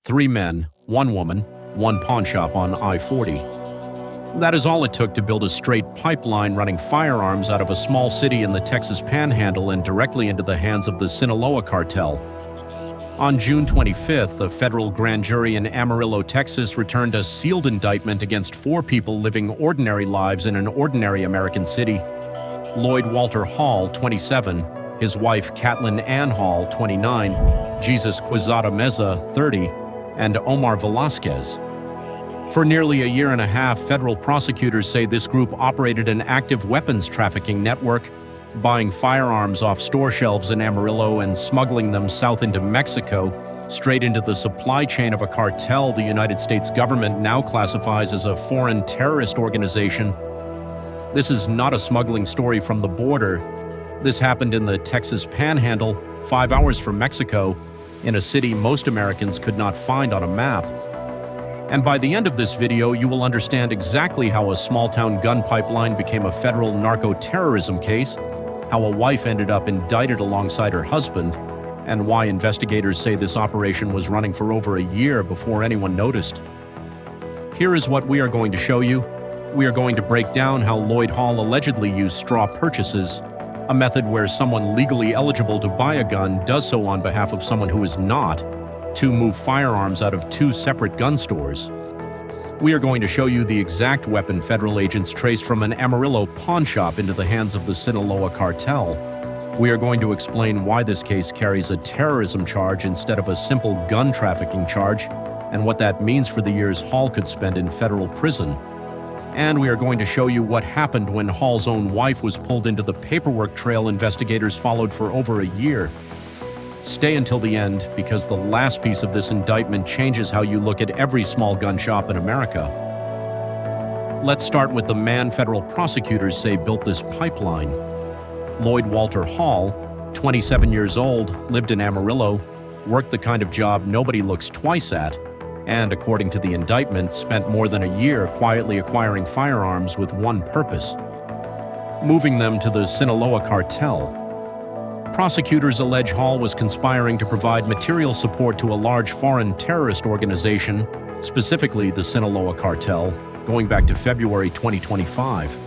3 men, 1 woman, 1 pawn shop on I-40. That is all it took to build a straight pipeline running firearms out of a small city in the Texas Panhandle and directly into the hands of the Sinaloa Cartel. On June 25th, a federal grand jury in Amarillo, Texas, returned a sealed indictment against 4 people living ordinary lives in an ordinary American city. Lloyd Walter Hall, 27, his wife Caitlin Ann Hall, 29, Jesus Quezada Meza, 30, and Omar Velasquez. For nearly a year and a half, federal prosecutors say this group operated an active weapons trafficking network, buying firearms off store shelves in Amarillo and smuggling them south into Mexico, straight into the supply chain of a cartel the United States government now classifies as a foreign terrorist organization. This is not a smuggling story from the border. This happened in the Texas Panhandle, 5 hours from Mexico, in a city most Americans could not find on a map. And by the end of this video, you will understand exactly how a small-town gun pipeline became a federal narco-terrorism case, how a wife ended up indicted alongside her husband, and why investigators say this operation was running for over a year before anyone noticed. Here is what we are going to show you. We are going to break down how Lloyd Hall allegedly used straw purchases, a method where someone legally eligible to buy a gun does so on behalf of someone who is not, to move firearms out of 2 separate gun stores. We are going to show you the exact weapon federal agents traced from an Amarillo pawn shop into the hands of the Sinaloa Cartel. We are going to explain why this case carries a terrorism charge instead of a simple gun trafficking charge, and what that means for the years Hall could spend in federal prison. And we are going to show you what happened when Hall's own wife was pulled into the paperwork trail investigators followed for over a year. Stay until the end, because the last piece of this indictment changes how you look at every small gun shop in America. Let's start with the man federal prosecutors say built this pipeline. Lloyd Walter Hall, 27 years old, lived in Amarillo, worked the kind of job nobody looks twice at, and according to the indictment, spent more than a year quietly acquiring firearms with one purpose: moving them to the Sinaloa Cartel. Prosecutors allege Hall was conspiring to provide material support to a large foreign terrorist organization, specifically the Sinaloa Cartel, going back to February 2025.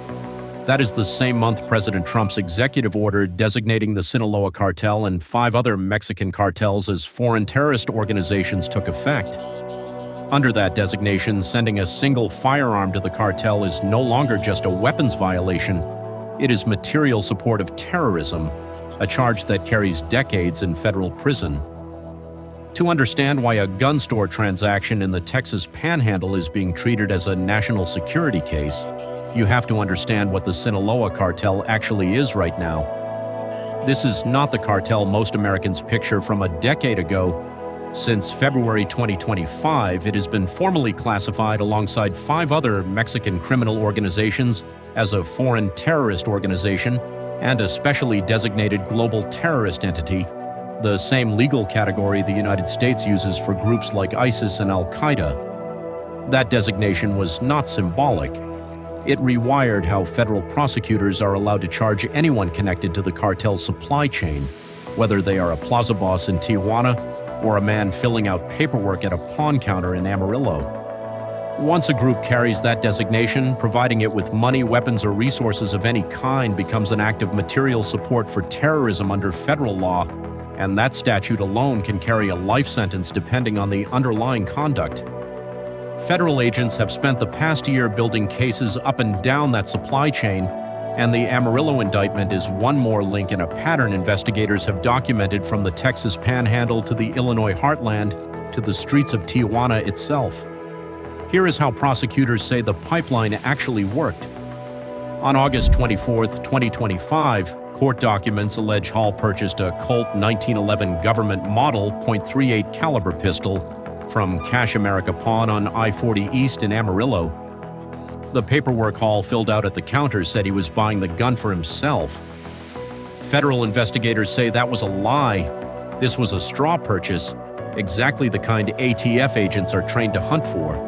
That is the same month President Trump's executive order designating the Sinaloa Cartel and 5 other Mexican cartels as foreign terrorist organizations took effect. Under that designation, sending a single firearm to the cartel is no longer just a weapons violation. It is material support of terrorism, a charge that carries decades in federal prison. To understand why a gun store transaction in the Texas Panhandle is being treated as a national security case, you have to understand what the Sinaloa Cartel actually is right now. This is not the cartel most Americans picture from a decade ago. Since February 2025, it has been formally classified alongside 5 other Mexican criminal organizations as a foreign terrorist organization and a specially designated global terrorist entity, the same legal category the United States uses for groups like ISIS and Al-Qaeda. That designation was not symbolic. It rewired how federal prosecutors are allowed to charge anyone connected to the cartel's supply chain, whether they are a plaza boss in Tijuana or a man filling out paperwork at a pawn counter in Amarillo. Once a group carries that designation, providing it with money, weapons, or resources of any kind becomes an act of material support for terrorism under federal law, and that statute alone can carry a life sentence depending on the underlying conduct. Federal agents have spent the past year building cases up and down that supply chain, and the Amarillo indictment is one more link in a pattern investigators have documented from the Texas Panhandle to the Illinois heartland to the streets of Tijuana itself. Here is how prosecutors say the pipeline actually worked. On August 24, 2025, court documents allege Hall purchased a Colt 1911 government model .38 caliber pistol from Cash America Pawn on I-40 East in Amarillo. The paperwork Hall filled out at the counter said he was buying the gun for himself. Federal investigators say that was a lie. This was a straw purchase, exactly the kind ATF agents are trained to hunt for.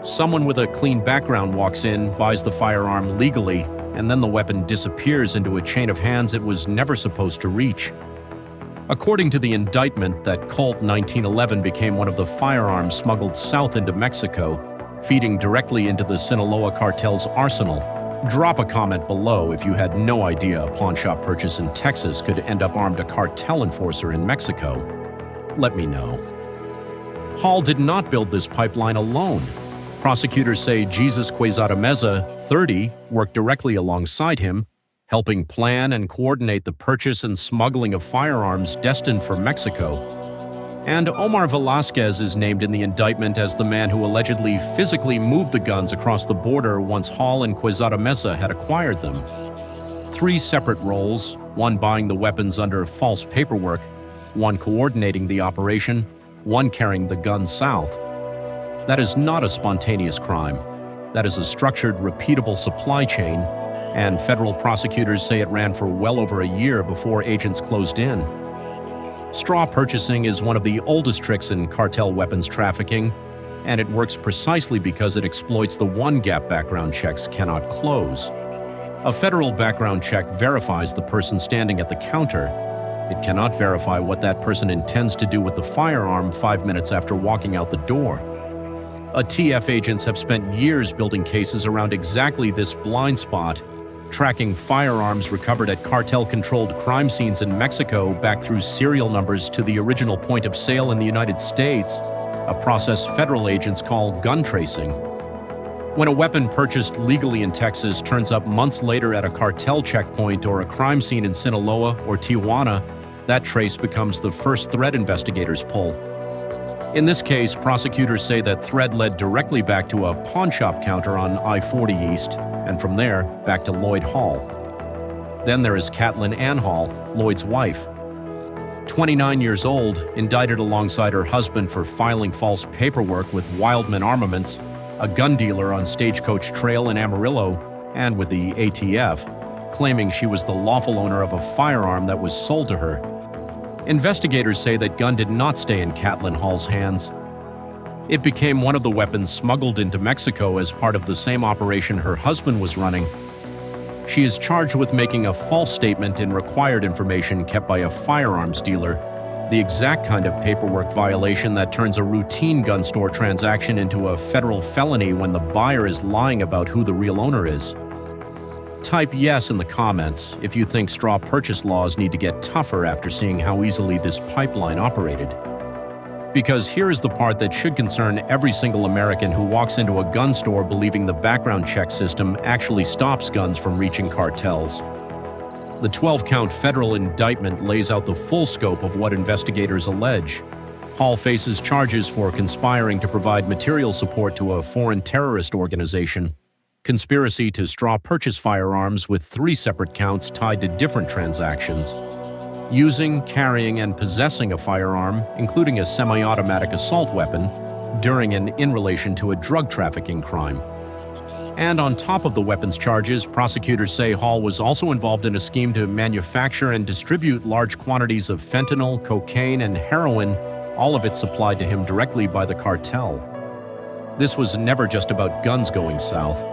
Someone with a clean background walks in, buys the firearm legally, and then the weapon disappears into a chain of hands it was never supposed to reach. According to the indictment, that Colt 1911 became one of the firearms smuggled south into Mexico, feeding directly into the Sinaloa Cartel's arsenal. Drop a comment below if you had no idea a pawnshop purchase in Texas could end up armed a cartel enforcer in Mexico. Let me know. Hall did not build this pipeline alone. Prosecutors say Jesus Quezada Meza, 30, worked directly alongside him, helping plan and coordinate the purchase and smuggling of firearms destined for Mexico. And Omar Velasquez is named in the indictment as the man who allegedly physically moved the guns across the border once Hall and Quezada Meza had acquired them. 3 separate roles, one buying the weapons under false paperwork, one coordinating the operation, one carrying the guns south. That is not a spontaneous crime. That is a structured, repeatable supply chain, and federal prosecutors say it ran for well over a year before agents closed in. Straw purchasing is one of the oldest tricks in cartel weapons trafficking, and it works precisely because it exploits the one gap background checks cannot close. A federal background check verifies the person standing at the counter. It cannot verify what that person intends to do with the firearm 5 minutes after walking out the door. ATF agents have spent years building cases around exactly this blind spot, tracking firearms recovered at cartel-controlled crime scenes in Mexico back through serial numbers to the original point of sale in the United States, a process federal agents call gun tracing. When a weapon purchased legally in Texas turns up months later at a cartel checkpoint or a crime scene in Sinaloa or Tijuana, that trace becomes the first thread investigators pull. In this case, prosecutors say that thread led directly back to a pawnshop counter on I-40 East, and from there, back to Lloyd Hall. Then there is Caitlin Ann Hall, Lloyd's wife. 29 years old, indicted alongside her husband for filing false paperwork with Wildman Armaments, a gun dealer on Stagecoach Trail in Amarillo, and with the ATF, claiming she was the lawful owner of a firearm that was sold to her. Investigators say that gun did not stay in Caitlin Hall's hands. It became one of the weapons smuggled into Mexico as part of the same operation her husband was running. She is charged with making a false statement in required information kept by a firearms dealer, the exact kind of paperwork violation that turns a routine gun store transaction into a federal felony when the buyer is lying about who the real owner is. Type yes in the comments if you think straw purchase laws need to get tougher after seeing how easily this pipeline operated. Because here is the part that should concern every single American who walks into a gun store believing the background check system actually stops guns from reaching cartels. The 12-count federal indictment lays out the full scope of what investigators allege. Hall faces charges for conspiring to provide material support to a foreign terrorist organization, conspiracy to straw purchase firearms with 3 separate counts tied to different transactions, using, carrying, and possessing a firearm, including a semi-automatic assault weapon, during and in relation to a drug trafficking crime. And on top of the weapons charges, prosecutors say Hall was also involved in a scheme to manufacture and distribute large quantities of fentanyl, cocaine, and heroin, all of it supplied to him directly by the cartel. This was never just about guns going south.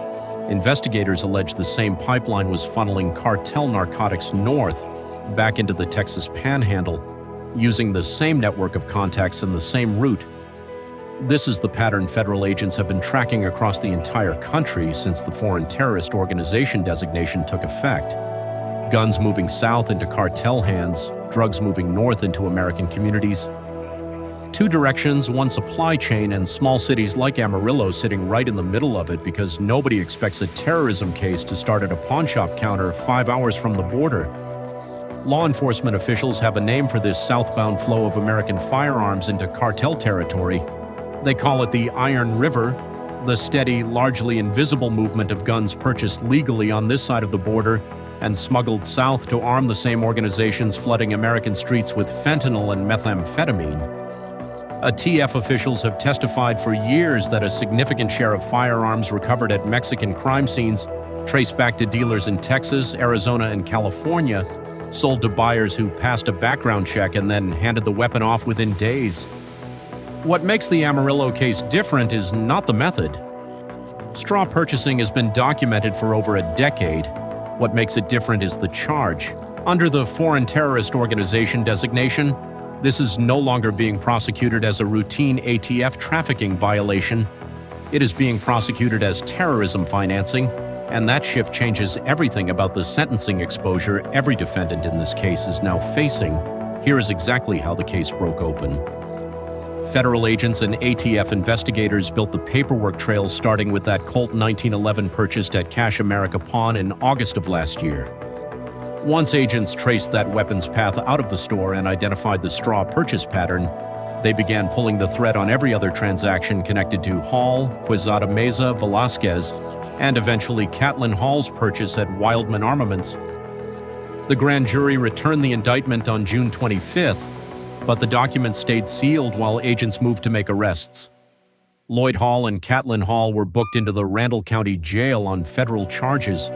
Investigators allege the same pipeline was funneling cartel narcotics north, back into the Texas Panhandle, using the same network of contacts and the same route. This is the pattern federal agents have been tracking across the entire country since the Foreign Terrorist Organization designation took effect. Guns moving south into cartel hands, drugs moving north into American communities. 2 directions, one supply chain, and small cities like Amarillo sitting right in the middle of it because nobody expects a terrorism case to start at a pawnshop counter 5 hours from the border. Law enforcement officials have a name for this southbound flow of American firearms into cartel territory. They call it the Iron River, the steady, largely invisible movement of guns purchased legally on this side of the border and smuggled south to arm the same organizations flooding American streets with fentanyl and methamphetamine. ATF officials have testified for years that a significant share of firearms recovered at Mexican crime scenes, traced back to dealers in Texas, Arizona, and California, sold to buyers who passed a background check and then handed the weapon off within days. What makes the Amarillo case different is not the method. Straw purchasing has been documented for over a decade. What makes it different is the charge: Under the Foreign Terrorist Organization designation, this is no longer being prosecuted as a routine ATF trafficking violation. It is being prosecuted as terrorism financing, and that shift changes everything about the sentencing exposure every defendant in this case is now facing. Here is exactly how the case broke open. Federal agents and ATF investigators built the paperwork trail starting with that Colt 1911 purchased at Cash America Pawn in August of last year. Once agents traced that weapon's path out of the store and identified the straw purchase pattern, they began pulling the thread on every other transaction connected to Hall, Quezada Meza, Velasquez, and eventually Catlin Hall's purchase at Wildman Armaments. The grand jury returned the indictment on June 25th, but the document stayed sealed while agents moved to make arrests. Lloyd Hall and Catlin Hall were booked into the Randall County Jail on federal charges.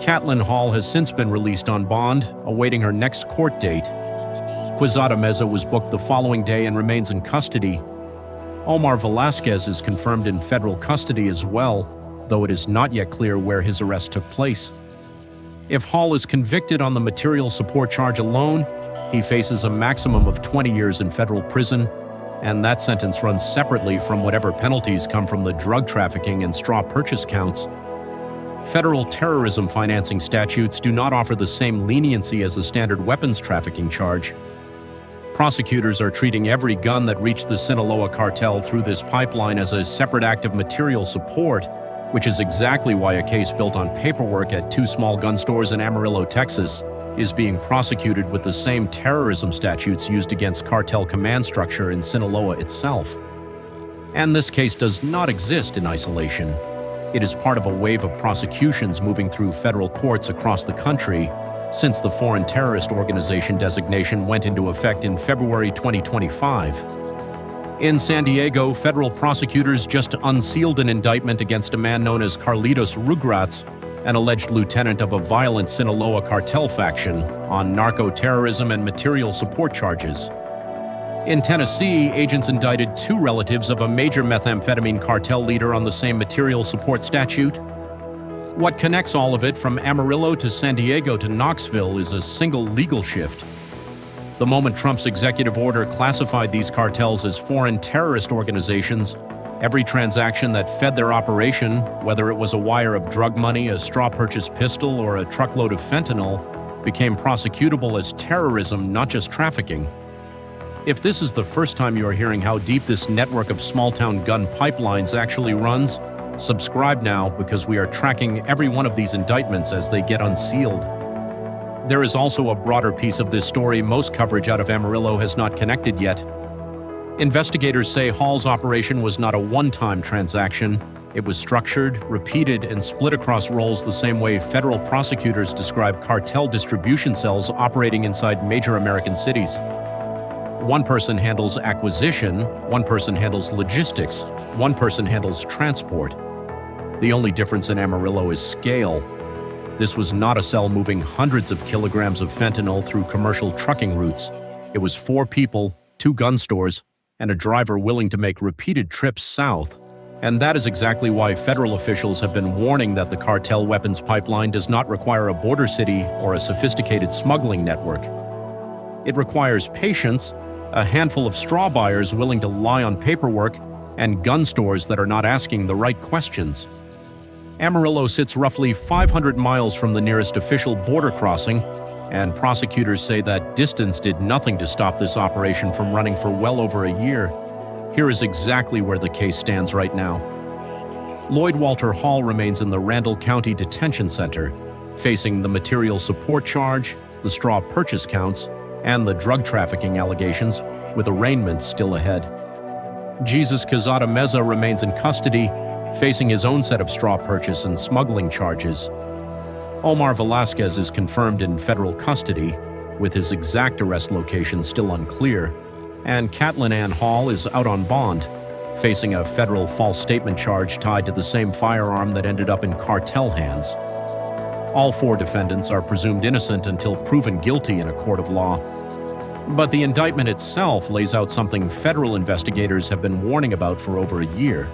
Catlin Hall has since been released on bond, awaiting her next court date. Quezada Meza was booked the following day and remains in custody. Omar Velasquez is confirmed in federal custody as well, though it is not yet clear where his arrest took place. If Hall is convicted on the material support charge alone, he faces a maximum of 20 years in federal prison, and that sentence runs separately from whatever penalties come from the drug trafficking and straw purchase counts. Federal terrorism financing statutes do not offer the same leniency as a standard weapons trafficking charge. Prosecutors are treating every gun that reached the Sinaloa Cartel through this pipeline as a separate act of material support, which is exactly why a case built on paperwork at 2 small gun stores in Amarillo, Texas, is being prosecuted with the same terrorism statutes used against cartel command structure in Sinaloa itself. And this case does not exist in isolation. It is part of a wave of prosecutions moving through federal courts across the country since the Foreign Terrorist Organization designation went into effect in February 2025. In San Diego, federal prosecutors just unsealed an indictment against a man known as Carlitos Rugrats, an alleged lieutenant of a violent Sinaloa cartel faction, on narco-terrorism and material support charges. In Tennessee, agents indicted 2 relatives of a major methamphetamine cartel leader on the same material support statute. What connects all of it from Amarillo to San Diego to Knoxville is a single legal shift. The moment Trump's executive order classified these cartels as foreign terrorist organizations, every transaction that fed their operation, whether it was a wire of drug money, a straw purchase pistol, or a truckload of fentanyl, became prosecutable as terrorism, not just trafficking. If this is the first time you are hearing how deep this network of small-town gun pipelines actually runs, subscribe now because we are tracking every one of these indictments as they get unsealed. There is also a broader piece of this story most coverage out of Amarillo has not connected yet. Investigators say Hall's operation was not a one-time transaction. It was structured, repeated, and split across roles the same way federal prosecutors describe cartel distribution cells operating inside major American cities. One person handles acquisition, one person handles logistics, one person handles transport. The only difference in Amarillo is scale. This was not a cell moving hundreds of kilograms of fentanyl through commercial trucking routes. It was 4 people, 2 gun stores, and a driver willing to make repeated trips south. And that is exactly why federal officials have been warning that the cartel weapons pipeline does not require a border city or a sophisticated smuggling network. It requires patience, a handful of straw buyers willing to lie on paperwork, and gun stores that are not asking the right questions. Amarillo sits roughly 500 miles from the nearest official border crossing, and prosecutors say that distance did nothing to stop this operation from running for well over a year. Here is exactly where the case stands right now. Lloyd Walter Hall remains in the Randall County Detention Center, facing the material support charge, the straw purchase counts, and the drug trafficking allegations, with arraignment still ahead. Jesus Quezada Meza remains in custody, facing his own set of straw purchase and smuggling charges. Omar Velasquez is confirmed in federal custody, with his exact arrest location still unclear, and Catlin Ann Hall is out on bond, facing a federal false statement charge tied to the same firearm that ended up in cartel hands. All 4 defendants are presumed innocent until proven guilty in a court of law. But the indictment itself lays out something federal investigators have been warning about for over a year.